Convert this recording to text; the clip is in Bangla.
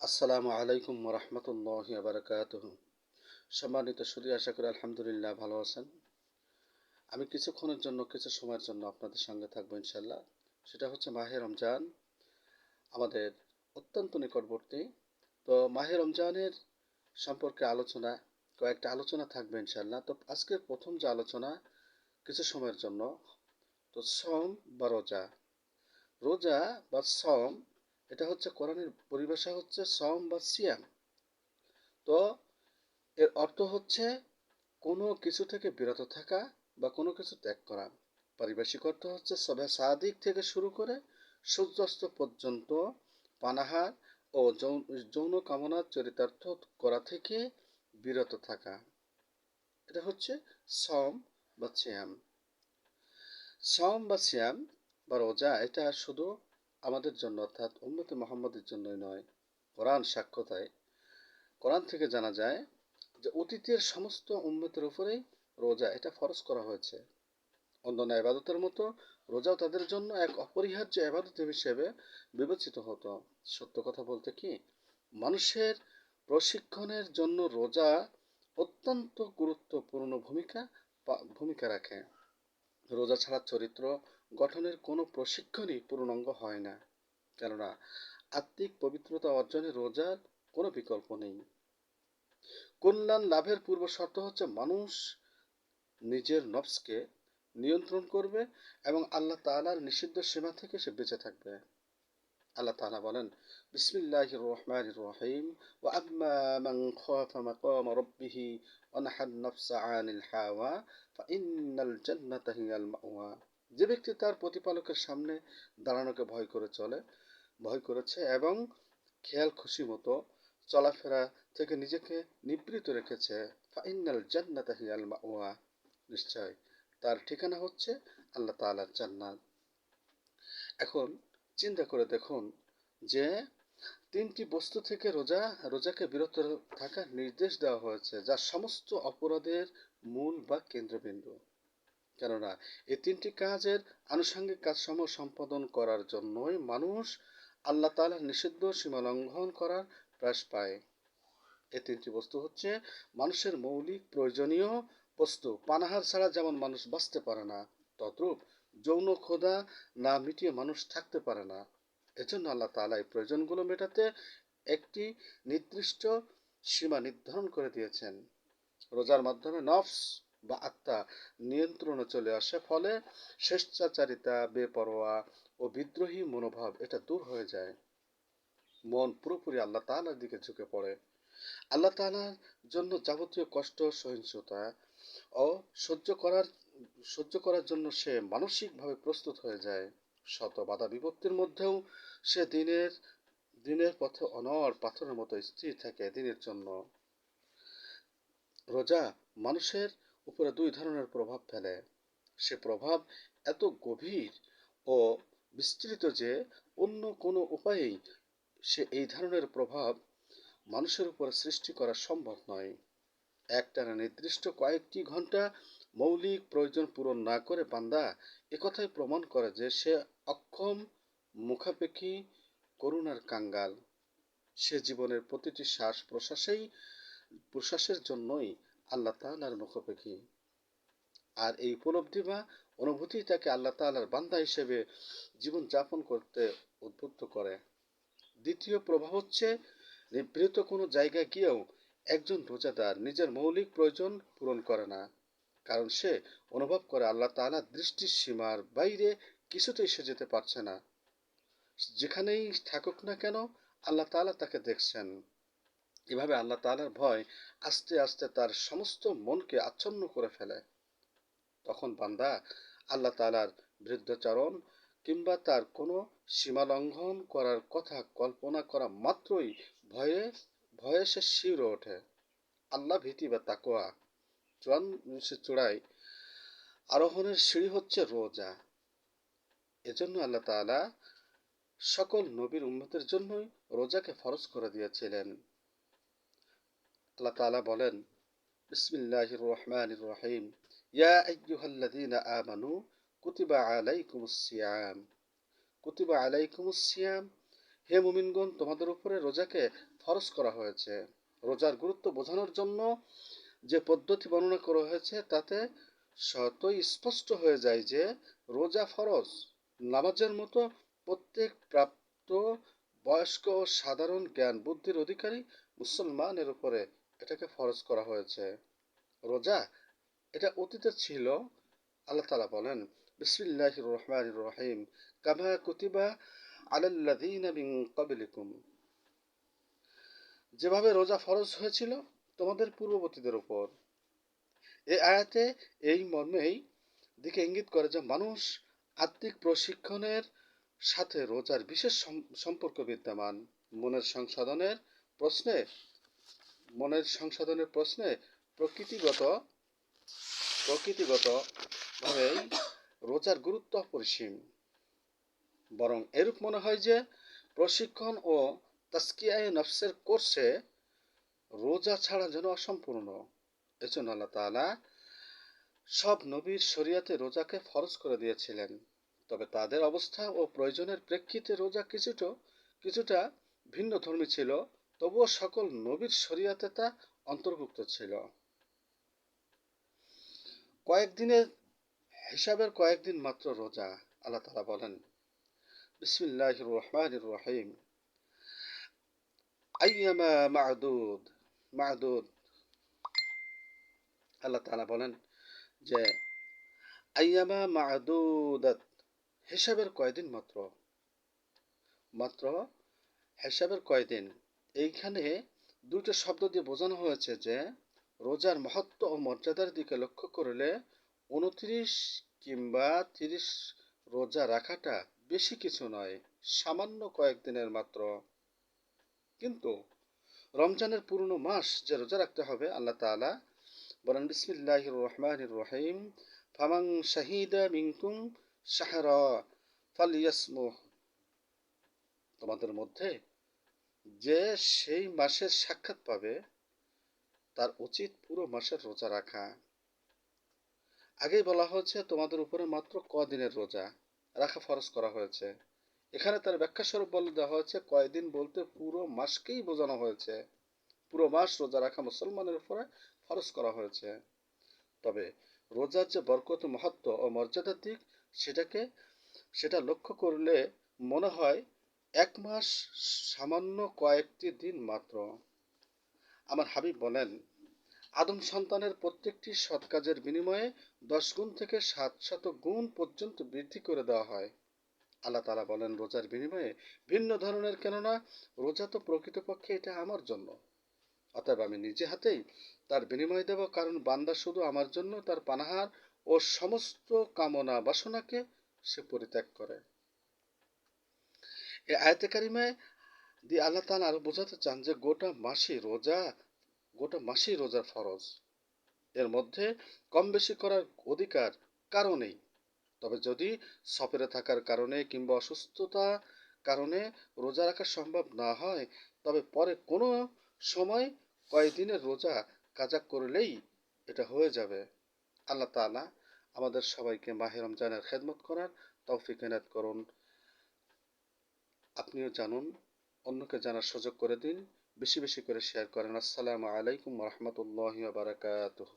আসসালামু আলাইকুম রহমতুল্লাহি বারাকাতুহু। সম্মানিত সুধী, আশা করি আলহামদুলিল্লাহ ভালো আছেন। আমি কিছুক্ষণের জন্য কিছু সময়ের জন্য আপনাদের সঙ্গে থাকবো ইনশাল্লাহ। সেটা হচ্ছে মাহে রমজান আমাদের অত্যন্ত নিকটবর্তী। তো মাহে রমজানের সম্পর্কে কয়েকটা আলোচনা থাকবে ইনশাল্লাহ। তো আজকের প্রথম যে আলোচনা কিছু সময়ের জন্য, তো সম বা রোজা। রোজা বা সম, এটা হচ্ছে কোরআনের পরিভাষা হচ্ছে সম বা সিয়াম। তো এর অর্থ হচ্ছে কোনো কিছু থেকে বিরত থাকা বা কোনো কিছু ত্যাগ করা। পারিভাষিক অর্থ হচ্ছে সবে সাদিক থেকে শুরু করে সূর্যাস্ত পর্যন্ত পানাহার ও যৌন কামনা চরিতার্থ করা থেকে বিরত থাকা। এটা হচ্ছে সম বা সিয়াম। সম বা সিয়াম বা রোজা এটা শুধু আমাদের জন্য অর্থাৎ উম্মতে মুহাম্মদের জন্যই নয়। কোরআন সাক্ষ্য দেয়, কোরআন থেকে জানা যায় যে অতীতের সমস্ত উম্মতের উপরেই রোজা এটা ফরজ করা হয়েছে। অন্যান্য ইবাদতের মতো রোজাও তাদের জন্য এক অপরিহার্য ইবাদত হিসেবে বিবেচিত হতো। সত্য কথা বলতে কি, মানুষের প্রশিক্ষণের জন্য রোজা অত্যন্ত গুরুত্বপূর্ণ ভূমিকা রাখে। রোজা ছাড়া চরিত্র গঠনের কোনো প্রশিক্ষণই পূর্ণাঙ্গ হয় না, কেননা আত্মিক পবিত্রতা অর্জনে রোজার কোনো বিকল্প নেই। কল্যাণ লাভের পূর্ব শর্ত হচ্ছে মানুষ নিজের নফসকে নিয়ন্ত্রণ করবে এবং আল্লাহ তাআলার নিষিদ্ধ সীমা থেকে সে বেঁচে থাকবে। আল্লাহ তাআলা বলেন, বিসমিল্লাহির রহমানির রহিম, ওয়া আম্মা মান খাফা মাকামা রাব্বিহি ওয়া নাহান নাফসা আনিল হাওয়া ফাইন্নাল জান্নাতা হিয়াল মাওয়া। যে ব্যক্তি তার প্রতিপালকের সামনে দাঁড়ানোকে ভয় করেছে এবং খেয়াল খুশি মতো চলাফেরা থেকে নিজেকে নিবৃত রেখেছে, ফাইনাল জান্নাতা হিয়াল মাওয়া, নিশ্চয় তার ঠিকানা হচ্ছে আল্লাহ তাআলার জান্নাত। এখন চিন্তা করে দেখুন যে তিনটি বস্তু থেকে রোজাকে বিরত থাকার নির্দেশ দেওয়া হয়েছে, যা সমস্ত অপরাধের মূল বা কেন্দ্রবিন্দু। কেননা এই তিনটি কাজের আনুষঙ্গিক কাজসমূহ সম্পাদন করার জন্যই মানুষ আল্লাহ তাআলার নিষিদ্ধ সীমা লঙ্ঘন করার প্রয়াস পায়। এই তিনটি বস্তু হচ্ছে মানুষের মৌলিক প্রয়োজনীয় বস্তু। পানাহার ছাড়া যেমন মানুষ বাঁচতে পারে না, তদ্রূপ যৌন ক্ষুধা না মিটিয়ে মানুষ থাকতে পারে না। এজন্য আল্লাহ তাআলা এই প্রয়োজনগুলো মেটাতে একটি নির্দিষ্ট সীমা নির্ধারণ করে দিয়েছেন। রোজার মাধ্যমে নফস বা আত্মা নিয়ন্ত্রণে চলে আসে, ফলে স্বেচ্ছাচারিতা, বেপরোয়া ও বিদ্রোহী মনোভাব এটা দূর হয়ে যায়। মন পুরোপুরি আল্লাহ তাআলার দিকে ঝুঁকে পড়ে। আল্লাহ তাআলার জন্য যাবতীয় কষ্ট, সহিষ্ণুতা ও সহ্য করার সহ্য করার জন্য সে মানসিকভাবে প্রস্তুত হয়ে যায়। শত বাধা বিপত্তির মধ্যেও সে দিনের পথে অনড় পাথরের মতো স্থির থাকে দিনের জন্য। রোজা মানুষের উপরে দুই ধরনের প্রভাব ফেলে। সে প্রভাব এত গভীর ও বিস্তৃত যে অন্য কোনো উপায়েই সে এই ধরনের প্রভাব মানুষের উপর সৃষ্টি করা সম্ভব নয়। একটানা নির্দিষ্ট কয়েকটি ঘন্টা মৌলিক প্রয়োজন পূরণ না করে বান্দা একথাই প্রমাণ করে যে সে অক্ষম, মুখাপেক্ষী, করুণার কাঙ্গাল। সে জীবনের প্রতিটি প্রশ্বাসের জন্যই আল্লাহ তাআলার মুখাপেক্ষী। আর এই উপলব্ধি বা অনুভূতি তাকে আল্লাহ তাআলার বান্দা হিসেবে জীবন যাপন করতে উদ্বুদ্ধ করে। দ্বিতীয় প্রভাব হচ্ছে, নিভৃত কোনো জায়গায় গিয়েও একজন রোজাদার নিজের মৌলিক প্রয়োজন পূরণ করে না, কারণ সে অনুভব করে আল্লাহ তাআলার দৃষ্টির সীমার বাইরে কিছুতেই সে যেতে পারছে না। যেখানেই থাকুক না কেন আল্লাহ তাআলা তাকে দেখছেন। এভাবে আল্লাহ তাআলার ভয় আস্তে আস্তে তার সমস্ত মনকে আচ্ছন্ন করে ফেলে। তখন বান্দা আল্লাহ তাআলার বিরুদ্ধাচরণ কিংবা তার কোনো সীমা লঙ্ঘন করার কথা কল্পনা করা মাত্রই ভয়ে ভয়ে সে শিউরে ওঠে। আল্লাহ ভীতি বা তাকওয়া চূড়ায় আরোহণের সিঁড়ি হচ্ছে রোজা। এজন্য আল্লাহ তাআলা সকল নবীর উম্মতের জন্যই রোজাকে ফরজ করে দিয়েছিলেন। আল্লাহ তাআলা বলেন, বিসমিল্লাহির রহমানির রহিম, ইয়া আইয়ুহাল্লাযীনা আমানু কুতিবা আলাইকুমুস সিয়াম। কুতিবা আলাইকুমুস সিয়াম, হে মুমিনগণ, তোমাদের উপরে রোজাকে ফরজ করা হয়েছে। রোজার গুরুত্ব বোঝানোর জন্য যে পদ্ধতি বর্ণনা করা হয়েছে তাতে স্বতই স্পষ্ট হয়ে যায় যে রোজা ফরজ। নামাজের মতো প্রত্যেক প্রাপ্ত বয়স্ক ও সাধারণ জ্ঞান বুদ্ধির অধিকারী মুসলমানের উপরে এটাকে ফরজ করা হয়েছে। রোজা এটা অতীতে ছিল। আল্লাহ তাআলা বলেন, বিসমিল্লাহির রহমানির রহিম, কামা কুতিবা আলাল্লাযীনা মিন ক্বাবলিকুম, যেভাবে রোজা ফরজ হয়েছিল তোমাদের পূর্ববর্তীদের উপর। এই আয়াতে এই মর্মেই দিকে ইঙ্গিত করে যে মানুষ আত্মিক প্রশিক্ষণের সাথে রোজার বিশেষ সম্পর্ক বিদ্যমান। মনের সংশোধনের প্রশ্নে মনের সংশোধনের প্রশ্নে প্রকৃতিগত প্রকৃতিগতভাবেই রোজার গুরুত্ব অপরিসীম। বরং এরূপ মনে হয় যে প্রশিক্ষণ ও তাজকিয়ায়ে নফসের কোর্সে রোজা ছাড়া যেন অসম্পূর্ণ। এজন্য আল্লাহ তাআলা সব নবীর শরীয়তে রোজাকে ফরজ করে দিয়েছিলেন। তবে তাদের অবস্থা ও প্রয়োজনের প্রেক্ষিতে রোজা কিছুটা ভিন্নধর্মী ছিল, তবুও সকল নবীর শরীয়তে তা অন্তর্ভুক্ত ছিল। কয়েকদিনের হিসাবের কয়েকদিন মাত্র রোজা। আল্লাহ তাআলা বলেন, বিসমিল্লাহির রহমানির রহিম, আইয়ামা মা'দুদ মা'দুদ। আল্লাহ তাআলা বলেন যে আইয়ামা মা'দুদাত, হিসাবের কয়দিন মাত্র। মাত্র হিসাবের কয়দিন। এইখানে দুটো শব্দ দিয়ে বোঝানো হয়েছে যে রোজার মহত্ব ও মর্যাদার দিকে লক্ষ্য করলে 29 কিংবা 30 রোজা রাখাটা বেশি কিছু নয়, সামান্য কয়েকদিনের মাত্র। কিন্তু রমজানের পুরনো মাস যে রোজা রাখতে হবে, আল্লাহ তাআলা বলেন, বিসমিল্লাহির রহমানির রহিম, ফামান শাহিদা মিনকুম শাহরা ফালইয়াসমুহ, তোমাদের মধ্যে যে সেই মাসের সাক্ষাৎ পাবে তার উচিত পুরো মাসের রোজা রাখা। আগেই বলা হয়েছে তোমাদের উপরে মাত্র কদিনের রোজা রাখা ফরজ করা হয়েছে। এখানে তার ব্যাখ্যা স্বরূপ বলে দেওয়া হয়েছে কয়দিন বলতে পুরো মাসকেই বোঝানো হয়েছে। পুরো মাস রোজা রাখা মুসলমানের উপরে ফরজ করা হয়েছে। তবে রোজার যে বরকত, মহত্ব ও মর্যাদার দিক সেটা লক্ষ্য করলে মনে হয় এক মাস সামান্য কয়েকটি দিন মাত্র। আমার হাবিব বলেন, আদম সন্তানের প্রত্যেকটি সৎ কাজের বিনিময়ে 10 গুণ থেকে 700 গুণ পর্যন্ত বৃদ্ধি করে দেওয়া হয়। আল্লাহ তাআলা বলেন রোজার বিনিময়ে ভিন্ন ধরনের, কেননা রোজা তো প্রকৃতপক্ষে এটা আমার জন্য, অতএব আমি নিজে হাতেই তার বিনিময় দেব, কারণ বান্দা শুধু আমার জন্য তার পানাহার ও সমস্ত কামনা বাসনাকে সে পরিত্যাগ করে। এই আয়াতে কারিমায় দিয়ে আল্লাহ তাআলা আরো বোঝাতে চান যে গোটা মাসই রোজার ফরজ। এর মধ্যে কম বেশি করার অধিকার কারো নেই। তবে যদি সফরে থাকার কারণে কিংবা অসুস্থতা কারণে রোজা রাখা সম্ভব না হয়, তবে পরে কোনো সময় কয়েকদিনের রোজা কাজা করলেই এটা হয়ে যাবে। আল্লাহ তাআলা আমাদের সবাইকে মাহে রমজানের খেদমত করার তৌফিক এনায়েত করুন। আপনিও জানুন, অন্যকে জানার সুযোগ করে দিন, বেশি বেশি করে শেয়ার করেন। আসসালামু আলাইকুম ওয়া রাহমাতুল্লাহি ওয়া বারাকাতুহু।